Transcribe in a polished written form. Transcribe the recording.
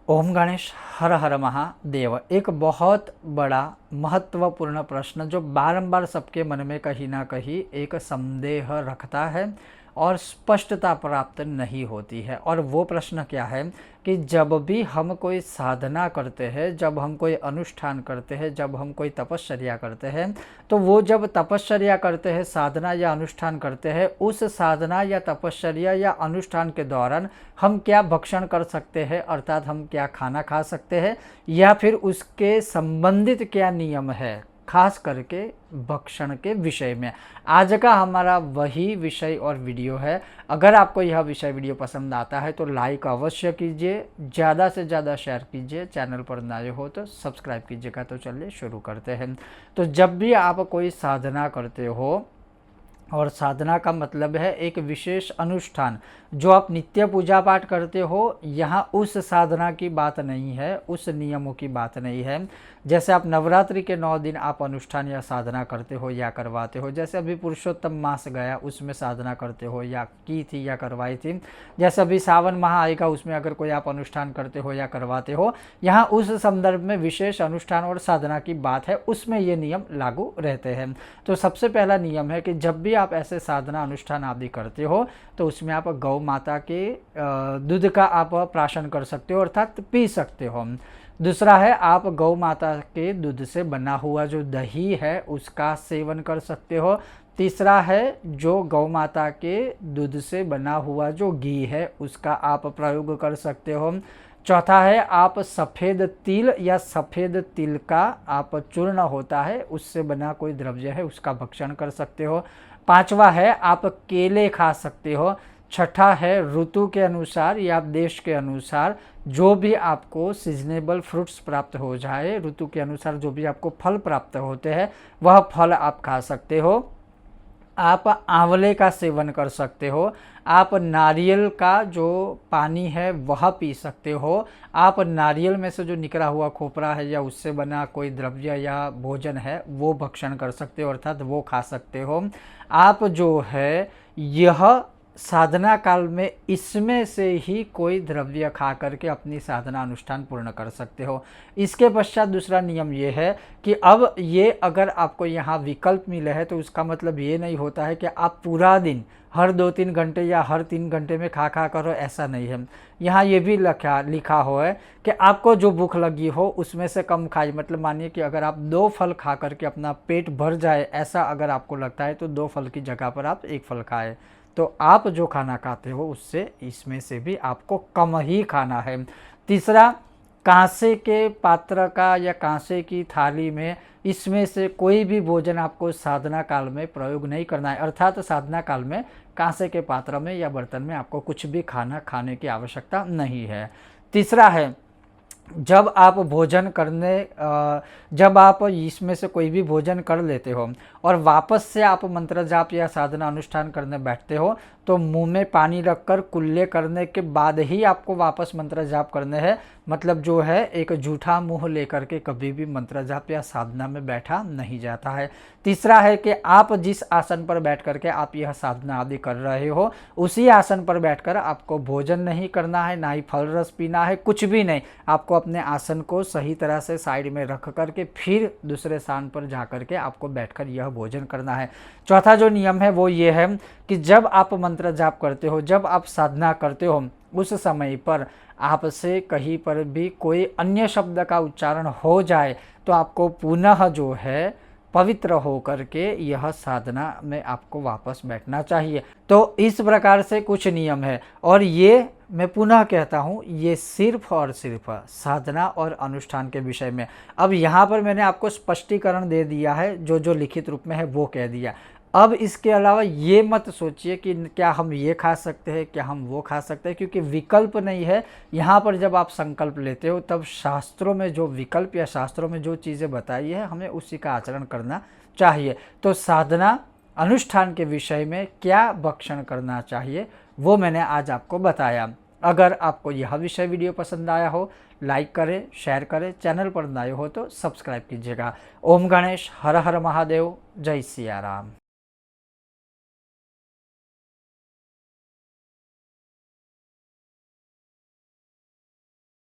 ओम गणेश हर हर महादेव। एक बहुत बड़ा महत्वपूर्ण प्रश्न जो बारंबार सबके मन में कहीं ना कहीं एक संदेह रखता है और स्पष्टता प्राप्त नहीं होती है। और वो प्रश्न क्या है कि जब भी हम कोई साधना करते हैं, जब हम कोई अनुष्ठान करते हैं, जब हम कोई तपश्चर्या करते हैं, तो वो जब तपश्चर्या करते हैं, साधना या अनुष्ठान करते हैं, उस साधना या तपश्चर्या या अनुष्ठान के दौरान हम क्या भक्षण कर सकते हैं, अर्थात हम क्या खाना खा सकते हैं, या फिर उसके संबंधित क्या नियम है, खास करके भक्षण के विषय में। आज का हमारा वही विषय और वीडियो है। अगर आपको यह विषय वीडियो पसंद आता है तो लाइक अवश्य कीजिए, ज़्यादा से ज़्यादा शेयर कीजिए, चैनल पर नए हो तो सब्सक्राइब कीजिएगा। तो चलिए शुरू करते हैं। तो जब भी आप कोई साधना करते हो, और साधना का मतलब है एक विशेष अनुष्ठान जो आप नित्य पूजा पाठ करते हो, यहाँ उस साधना की बात नहीं है, उस नियमों की बात नहीं है। जैसे आप नवरात्रि के 9 दिन आप अनुष्ठान या साधना करते हो या करवाते हो, जैसे अभी पुरुषोत्तम मास गया उसमें साधना करते हो या की थी या करवाई थी, जैसे अभी सावन माह आएगा उसमें अगर कोई आप अनुष्ठान करते हो या करवाते हो, यहाँ उस संदर्भ में विशेष अनुष्ठान और साधना की बात है, उसमें ये नियम लागू रहते हैं। तो सबसे पहला नियम है कि जब भी आप ऐसे साधना अनुष्ठान आदि करते हो तो उसमें आप गौ माता के दूध का आप प्राशन कर सकते हो, अर्थात पी सकते हो। दूसरा है आप गौ माता के दूध से बना हुआ जो दही है उसका सेवन कर सकते हो। तीसरा है जो गौ माता के दूध से बना हुआ जो घी है उसका आप प्रयोग कर सकते हो। चौथा है आप सफ़ेद तिल या सफ़ेद तिल का आप चूर्ण होता है उससे बना कोई द्रव्य है उसका भक्षण कर सकते हो। पांचवा है आप केले खा सकते हो। छठा है ऋतु के अनुसार या देश के अनुसार जो भी आपको सीजनेबल फ्रूट्स प्राप्त हो जाए, ऋतु के अनुसार जो भी आपको फल प्राप्त होते हैं वह फल आप खा सकते हो। आप आंवले का सेवन कर सकते हो। आप नारियल का जो पानी है वह पी सकते हो। आप नारियल में से जो निकला हुआ खोपरा है या उससे बना कोई द्रव्य या भोजन है वो भक्षण कर सकते हो, अर्थात वो खा सकते हो। आप जो है यह साधना काल में इसमें से ही कोई द्रव्य खा करके अपनी साधना अनुष्ठान पूर्ण कर सकते हो। इसके पश्चात दूसरा नियम ये है कि अब ये अगर आपको यहाँ विकल्प मिले हैं तो उसका मतलब ये नहीं होता है कि आप पूरा दिन हर 2-3 घंटे या हर 3 घंटे में खा करो, ऐसा नहीं है। यहाँ ये भी लिखा हुआ है कि आपको जो भूख लगी हो उसमें से कम खाइए। मतलब मानिए कि अगर आप 2 फल खा करके अपना पेट भर जाए, ऐसा अगर आपको लगता है तो 2 फल की जगह पर आप 1 फल खाएं। तो आप जो खाना खाते हो उससे इसमें से भी आपको कम ही खाना है। तीसरा, कांसे के पात्र का या कांसे की थाली में इसमें से कोई भी भोजन आपको साधना काल में प्रयोग नहीं करना है, अर्थात साधना काल में कांसे के पात्र में या बर्तन में आपको कुछ भी खाना खाने की आवश्यकता नहीं है। तीसरा है जब आप भोजन करने जब आप इसमें से कोई भी भोजन कर लेते हो और वापस से आप मंत्र जाप या साधना अनुष्ठान करने बैठते हो तो मुंह में पानी रखकर कुल्ले करने के बाद ही आपको वापस मंत्र जाप करने हैं। मतलब जो है एक जूठा मुंह लेकर के कभी भी मंत्र जाप या साधना में बैठा नहीं जाता है। तीसरा है कि आप जिस आसन पर बैठ करके आप यह साधना आदि कर रहे हो उसी आसन पर बैठकर आपको भोजन नहीं करना है, ना ही फल रस पीना है, कुछ भी नहीं। आपको अपने आसन को सही तरह से साइड में रख करके फिर दूसरे स्थान पर जा करके आपको बैठकर यह भोजन करना है। चौथा जो नियम है वो ये है कि जब आप मंत्र जाप करते हो, जब आप साधना करते हो, उस समय पर आपसे कहीं पर भी कोई अन्य शब्द का उच्चारण हो जाए तो आपको पुनः जो है पवित्र हो करके यह साधना में आपको वापस बैठना चाहिए। तो इस प्रकार से कुछ नियम है और ये मैं पुनः कहता हूँ ये सिर्फ और सिर्फ साधना और अनुष्ठान के विषय में। अब यहाँ पर मैंने आपको स्पष्टीकरण दे दिया है, जो जो लिखित रूप में है वो कह दिया। अब इसके अलावा ये मत सोचिए कि क्या हम ये खा सकते हैं, क्या हम वो खा सकते हैं, क्योंकि विकल्प नहीं है। यहाँ पर जब आप संकल्प लेते हो तब शास्त्रों में जो विकल्प या शास्त्रों में जो चीज़ें बताई है हमें उसी का आचरण करना चाहिए। तो साधना अनुष्ठान के विषय में क्या भक्षण करना चाहिए वो मैंने आज आपको बताया। अगर आपको यह विषय वीडियो पसंद आया हो लाइक करें, शेयर करें, चैनल पर नए हो तो सब्सक्राइब कीजिएगा। ओम गणेश हर हर महादेव, जय सिया राम।